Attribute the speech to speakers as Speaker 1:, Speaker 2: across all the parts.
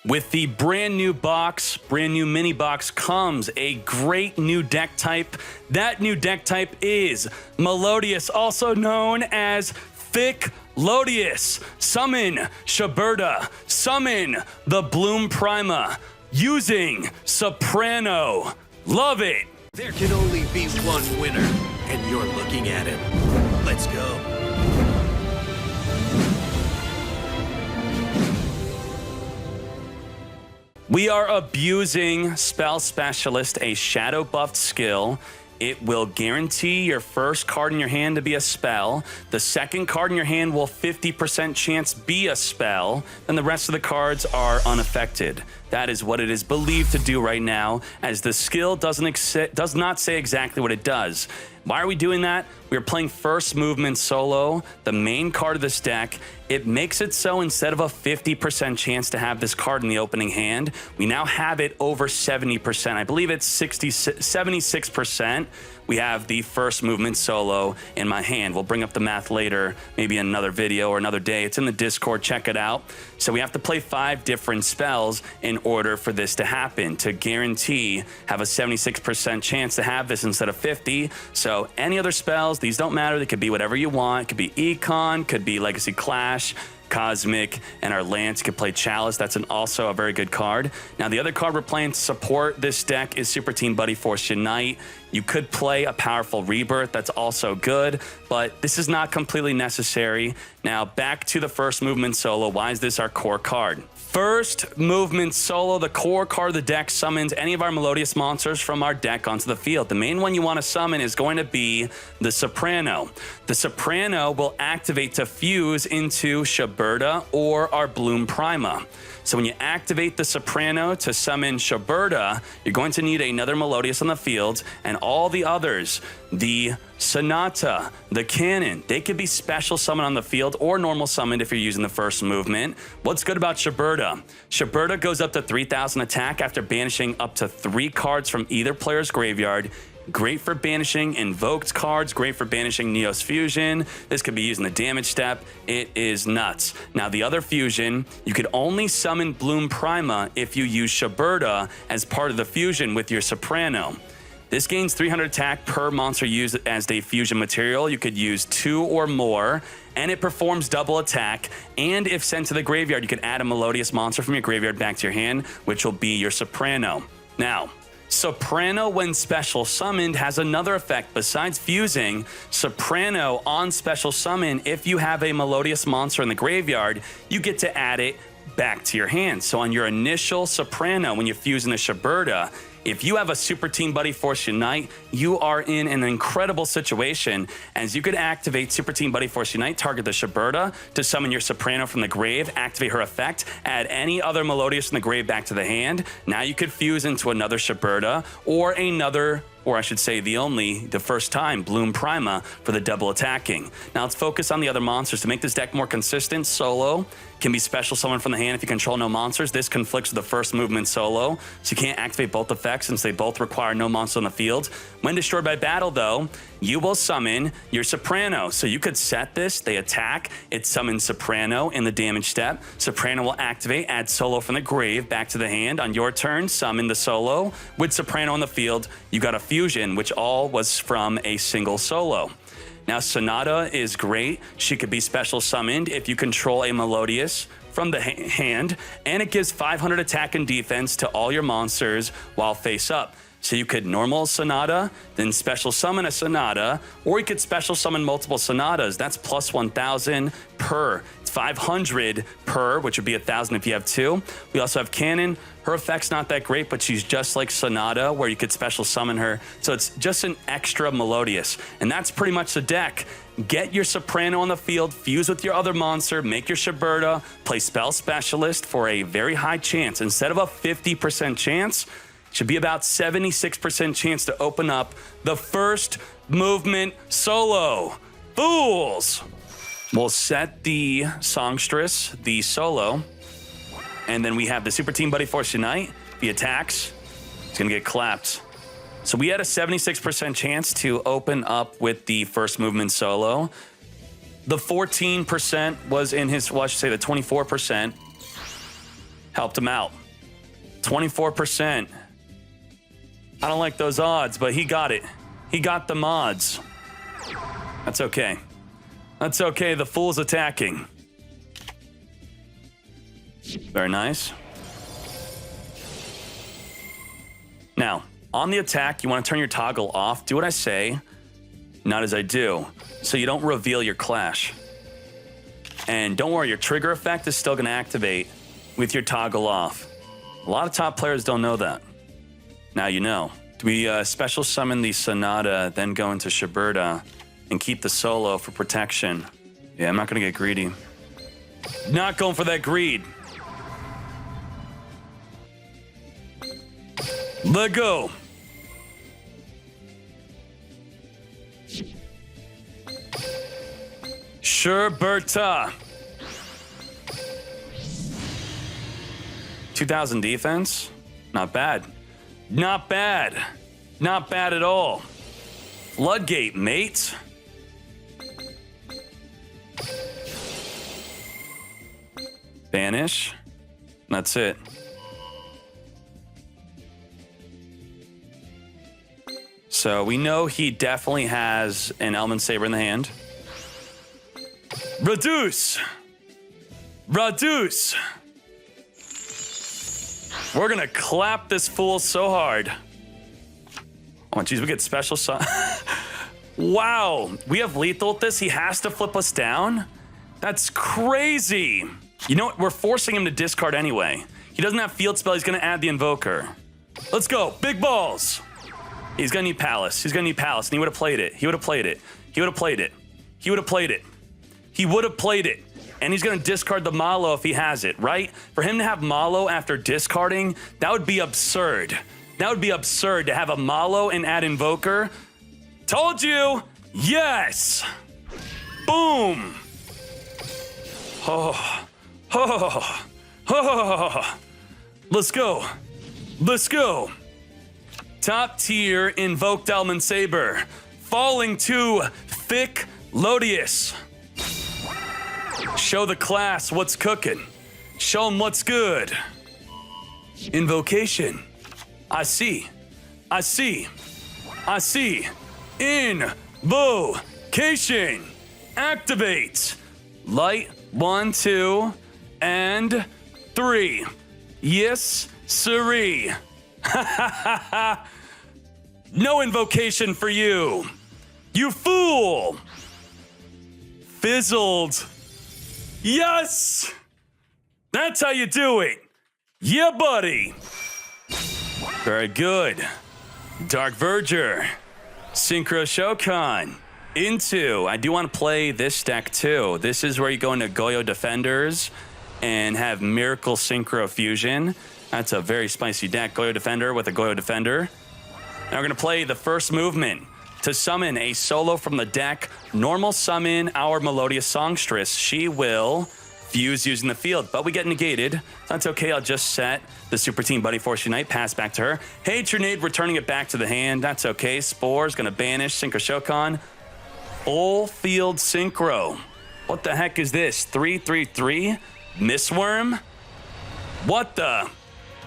Speaker 1: With the brand new box, brand new mini box, comes a great new deck type. That new deck type is Melodious, also known as Melodious. Summon Shaberda, summon the Bloom Prima, using Soprano. Love it.
Speaker 2: There can only be one winner, and you're looking at him. Let's go.
Speaker 1: We are abusing Spell Specialist, a shadow buffed skill. It will guarantee your first card in your hand to be a spell. The second card in your hand will 50% chance be a spell. Then the rest of the cards are unaffected. That is what it is believed to do right now, as the skill does not say exactly what it does. Why are we doing that? We are playing First Movement Solo, the main card of this deck. It makes it so instead of a 50% chance to have this card in the opening hand, we now have it over 70%. I believe it's 76%. We have the First Movement Solo in my hand. We'll bring up the math later, maybe in another video or another day. It's in the Discord, check it out. So we have to play 5 different spells in order for this to happen, to guarantee have a 76% chance to have this instead of 50. So any other spells, these don't matter. They could be whatever you want. It could be Econ, could be Legacy Clash, Cosmic, and our Lance could play Chalice. That's also a very good card. Now, the other card we're playing to support this deck is Super Team Buddy Force Unite. You could play a powerful Rebirth. That's also good, but this is not completely necessary. Now, back to the First Movement Solo. Why is this our core card? First Movement Solo, the core card of the deck, summons any of our Melodious monsters from our deck onto the field. The main one you want to summon is going to be the Soprano. The Soprano will activate to fuse into Shaberda or our Bloom Prima. So when you activate the Soprano to summon Shaberda, you're going to need another Melodious on the field, and all the others, the Sonata, the Cannon, they could be special summoned on the field or normal summoned if you're using the first movement. What's good about Shaberda? Shaberda goes up to 3,000 attack after banishing up to 3 cards from either player's graveyard. Great for banishing Invoked cards, great for banishing Neos Fusion. This could be using the damage step. It is nuts. Now, the other fusion, you could only summon Bloom Prima if you use Shaberda as part of the fusion with your Soprano. This gains 300 attack per monster used as a fusion material. You could use 2 or more, and it performs double attack. And if sent to the graveyard, you can add a Melodious monster from your graveyard back to your hand, which will be your Soprano. Now, Soprano, when special summoned, has another effect. Besides fusing, Soprano on special summon, if you have a Melodious monster in the graveyard, you get to add it back to your hand. So on your initial Soprano, when you fuse in the Shaberda, if you have a Super Team Buddy Force Unite, you are in an incredible situation, as you could activate Super Team Buddy Force Unite, target the Shaberda to summon your Soprano from the grave, activate her effect, add any other Melodious from the grave back to the hand. Now you could fuse into another Shaberda or another, or I should say the first time, Bloom Prima for the double attacking. Now let's focus on the other monsters. To make this deck more consistent, Solo can be special summoned from the hand if you control no monsters. This conflicts with the First Movement Solo, so you can't activate both effects since they both require no monster on the field. When destroyed by battle, though, you will summon your Soprano. So you could set this, they attack, it summons Soprano in the damage step. Soprano will activate, add Solo from the grave back to the hand. On your turn, summon the Solo. With Soprano on the field, you got a fusion, which all was from a single Solo. Now, Sonata is great. She could be special summoned if you control a Melodious from the hand, and it gives 500 attack and defense to all your monsters while face up. So you could normal Sonata, then special summon a Sonata, or you could special summon multiple Sonatas. That's plus 1,000 per. It's 500 per, which would be 1,000 if you have 2. We also have Cannon. Her effect's not that great, but she's just like Sonata, where you could special summon her. So it's just an extra Melodious. And that's pretty much the deck. Get your Soprano on the field, fuse with your other monster, make your Shaberda, play Spell Specialist for a very high chance. Instead of a 50% chance, should be about 76% chance to open up the First Movement Solo. Fools! We'll set the Songstress, the Solo, and then we have the Super Team Buddy Force Unite. If he attacks, he's going to get clapped. So we had a 76% chance to open up with the First Movement Solo. The 14% was in his, well, I should say the 24% Helped him out. 24%. I don't like those odds, but he got it. He got the mods. That's okay. That's okay. The fool's attacking. Very nice. Now, on the attack, you want to turn your toggle off. Do what I say, not as I do, so you don't reveal your clash. And don't worry, your trigger effect is still going to activate with your toggle off. A lot of top players don't know that. Now you know. Do we special summon the Sonata, then go into Shiberta, and keep the solo for protection? Yeah, I'm not going to get greedy. Not going for that greed. Let go. Shiberta. 2,000 defense? Not bad. Not bad. Not bad at all. Floodgate, mate. Banish. That's it. So we know he definitely has an Element Saber in the hand. Reduce! Reduce! We're gonna clap this fool so hard. Oh, geez, we get special Wow, we have lethal at this. He has to flip us down? That's crazy. You know what? We're forcing him to discard anyway. He doesn't have field spell. He's gonna add the Invoker. Let's go. Big balls. He's gonna need Palace. He's gonna need Palace, and he would have played it. He would have played it. He would have played it. He would have played it. He would have played it. And he's gonna discard the Malo if he has it, right? For him to have Malo after discarding, that would be absurd. That would be absurd to have a Malo and add Invoker. Told you! Yes! Boom! Oh. Oh. Oh. Let's go. Let's go. Top tier Invoked Element Saber. Falling to thick Melodious. Show the class what's cooking. Show them what's good. Invocation. I see. I see. I see. Invocation. Activate. Light. 1, 2, and 3. Yes, siree. No invocation for you. You fool. Fizzled. Yes. That's how you do it. Yeah, buddy. Very good. Dark Verger. Synchro Shokan. Into, I do want to play this deck too. This is where you go into Yugioh Defenders and have Miracle Synchro Fusion. That's a very spicy deck. Yugioh Defender with a Yugioh Defender. Now we're going to play the first movement to summon a solo from the deck. Normal summon our Melodious Songstress. She will fuse using the field, but we get negated. That's okay. I'll just set the Super Team Buddy Force Unite, pass back to her. Hey, Trinade, returning it back to the hand. That's okay. Spore's going to banish Synchro Shokan. Full field synchro. What the heck is this? 3/3/3? Mistworm? What the?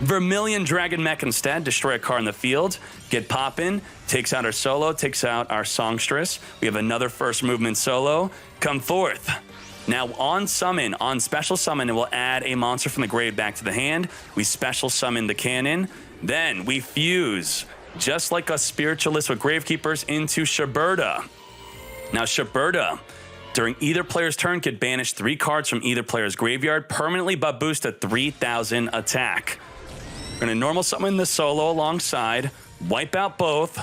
Speaker 1: Vermilion Dragon Mech instead. Destroy a card in the field. Get poppin'. Takes out our solo. Takes out our Songstress. We have another first movement solo. Come forth. Now on summon, on special summon, it will add a monster from the grave back to the hand. We special summon the cannon. Then we fuse, just like a Spiritualist with Gravekeepers, into Shiberta. Now, Shiberta, during either player's turn, can banish 3 cards from either player's graveyard, permanently but boost a 3,000 attack. We're going to normal summon the solo alongside, wipe out both.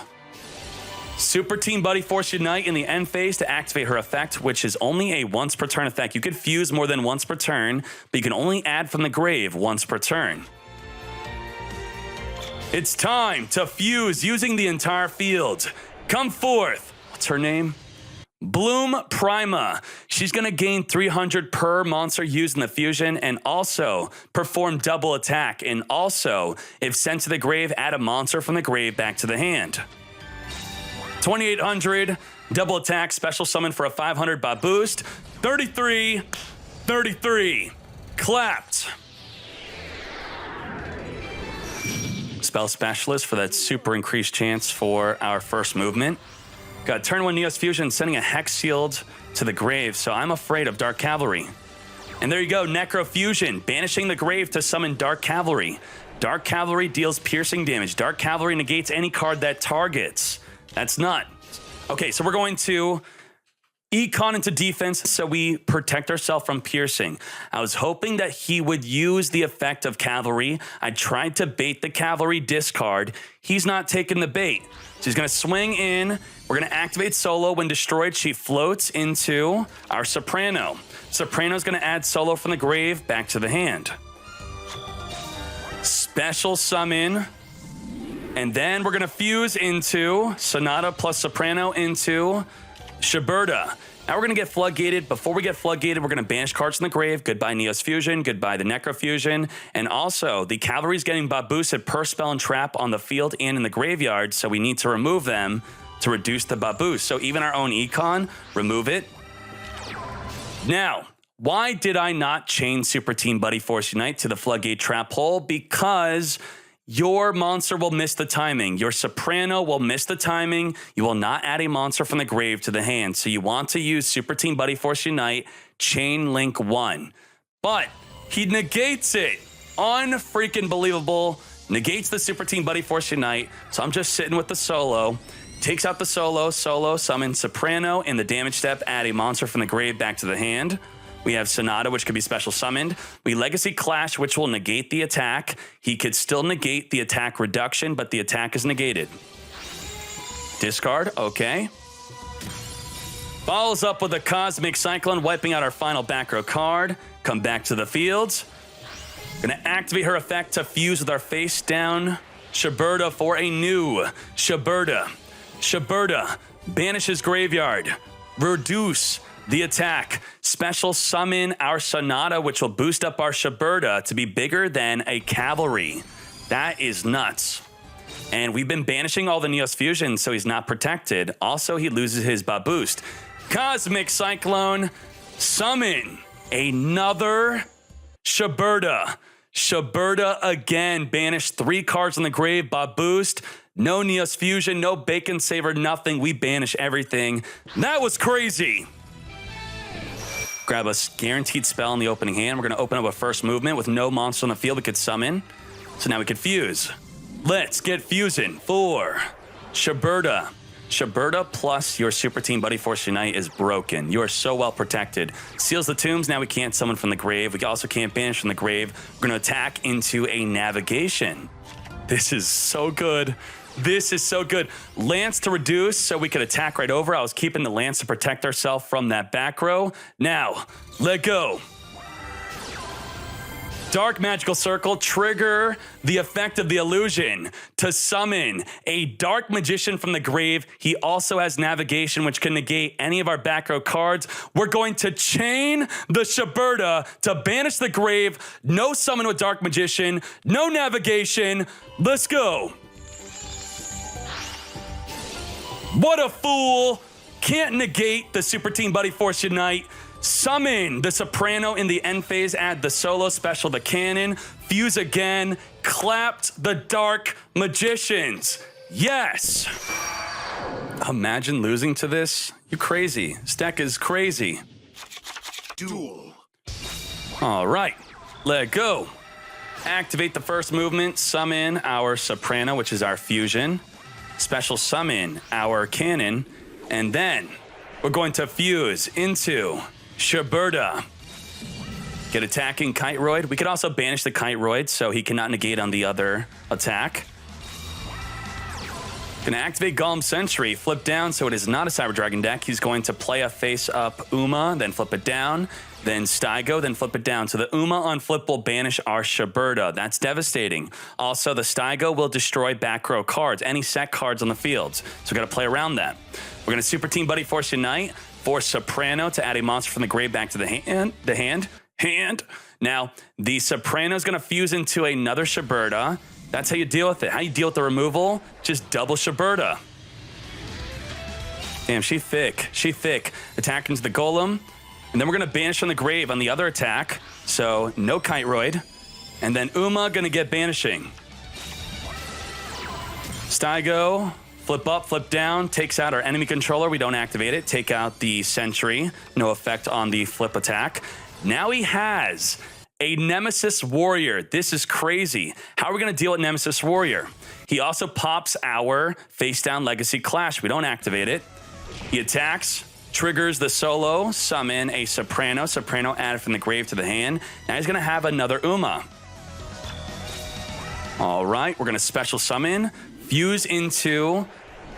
Speaker 1: Super Team Buddy Force Unite in the end phase to activate her effect, which is only a once per turn effect. You could fuse more than once per turn, but you can only add from the grave once per turn. It's time to fuse using the entire field. Come forth. What's her name? Bloom Prima. She's going to gain 300 per monster used in the fusion and also perform double attack. And also, if sent to the grave, add a monster from the grave back to the hand. 2,800, double attack, special summon for a 500 bot boost. 33, 33. Clapped. Spell Specialist for that super increased chance for our first movement. Got turn 1 Neos Fusion, sending a Hex Shield to the grave, so I'm afraid of Dark Cavalry. And there you go, Necro Fusion, banishing the grave to summon Dark Cavalry. Dark Cavalry deals piercing damage. Dark Cavalry negates any card that targets. That's nuts. Okay, so we're going to econ into defense so we protect ourselves from piercing. I was hoping that he would use the effect of Cavalry. I tried to bait the Cavalry discard. He's not taking the bait. So he's going to swing in. We're going to activate Solo. When destroyed, she floats into our Soprano. Soprano's going to add Solo from the grave back to the hand. Special summon. And then we're going to fuse into Sonata plus Soprano into Shiberta. Now we're going to get Floodgated. Before we get Floodgated, we're going to banish cards from the grave. Goodbye Neos Fusion. Goodbye the Necro Fusion. And also, the Cavalry's getting boosted per spell and trap on the field and in the graveyard, so we need to remove them to reduce the boost. So even our own econ, remove it. Now, why did I not chain Super Team Buddy Force Unite to the Floodgate Trap Hole? Because your monster will miss the timing. Your Soprano will miss the timing. You will not add a monster from the grave to the hand. So you want to use Super Team Buddy Force Unite, Chain Link 1. But he negates it. Unfreaking believable. Negates the Super Team Buddy Force Unite. So I'm just sitting with the Solo. Takes out the Solo, summon Soprano in the damage step, add a monster from the grave back to the hand. We have Sonata, which could be special summoned. We Legacy Clash, which will negate the attack. He could still negate the attack reduction, but the attack is negated. Discard, okay. Follows up with a Cosmic Cyclone, wiping out our final back row card. Come back to the field. Gonna activate her effect to fuse with our face down Shiberta for a new Shiberta. Shiberta banishes graveyard. Reduce the attack. Special summon our Sonata, which will boost up our Shiberta to be bigger than a Cavalry. That is nuts. And we've been banishing all the Neos Fusion, so he's not protected. Also, he loses his boost. Cosmic Cyclone, summon another Shiberta. Shiberta again, banish 3 cards on the grave, boost. No Neos Fusion, no Bacon Saver, nothing. We banish everything. That was crazy. Grab a guaranteed spell in the opening hand. We're going to open up a first movement with no monster on the field we could summon. So now we could fuse. Let's get fusing for Shiberta. Shiberta plus your Super Team Buddy Force Unite is broken. You are so well protected. Seals the tombs. Now we can't summon from the grave. We also can't banish from the grave. We're going to attack into a navigation. This is so good. This is so good. Lance to reduce so we could attack right over. I was keeping the Lance to protect ourselves from that back row. Now, let go. Dark Magical Circle, trigger the effect of the illusion to summon a Dark Magician from the grave. He also has navigation, which can negate any of our back row cards. We're going to chain the Shiberta to banish the grave. No summon with Dark Magician, no navigation. Let's go. What a fool. Can't negate the Super Team Buddy Force Unite. Summon the Soprano in the end phase, add the Solo special, the cannon, fuse again, clapped the Dark Magicians. Yes! Imagine losing to this. You're crazy. This deck is crazy.
Speaker 2: Duel.
Speaker 1: All right, let go. Activate the first movement, summon our Soprano, which is our fusion. Special summon our cannon, and then we're going to fuse into Shiberta. Get attacking Kiteroid. We could also banish the Kiteroid so he cannot negate on the other attack. Gonna activate Golem Sentry, flip down so it is not a Cyber Dragon deck. He's going to play a face-up Uma, then flip it down, then Stygo, then flip it down. So the Uma on flip will banish our Shiberta. That's devastating. Also, the Stygo will destroy back row cards, any set cards on the field. So we gotta play around that. We're gonna Super Team Buddy Force Unite, force Soprano to add a monster from the grave back to the hand. Now, the Soprano is gonna fuse into another Shiberta. That's how you deal with it. How you deal with the removal? Just double Shiberta. Damn, she thick. She thick. Attack into the Golem. And then we're going to banish from the grave on the other attack. So no Kiteroid. And then Uma going to get banishing. Stygo, flip up, flip down, takes out our enemy controller. We don't activate it. Take out the sentry. No effect on the flip attack. Now he has a Nemesis Warrior. This is crazy. How are we going to deal with Nemesis Warrior? He also pops our face down Legacy Clash. We don't activate it. He attacks, triggers the solo, summon a Soprano. Soprano added from the grave to the hand. Now he's going to have another Uma. All right, we're going to special summon, fuse into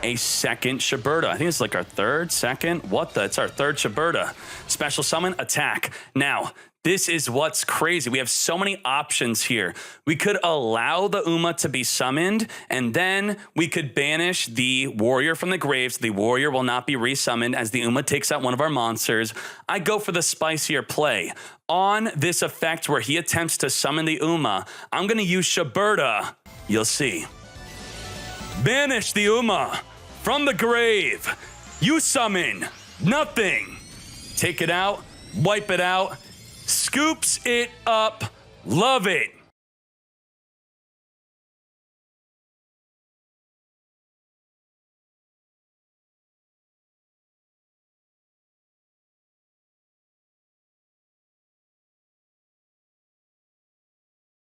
Speaker 1: a second Shiberta. I think it's like our third, second. It's our third Shiberta. Special summon, attack. Now, this is what's crazy. We have so many options here. We could allow the Uma to be summoned, and then we could banish the warrior from the graves. The warrior will not be resummoned as the Uma takes out one of our monsters. I go for the spicier play. On this effect where he attempts to summon the Uma, I'm going to use Shiberta. You'll see. Banish the Uma from the grave. You summon nothing. Take it out, wipe it out. Scoops it up. Love it.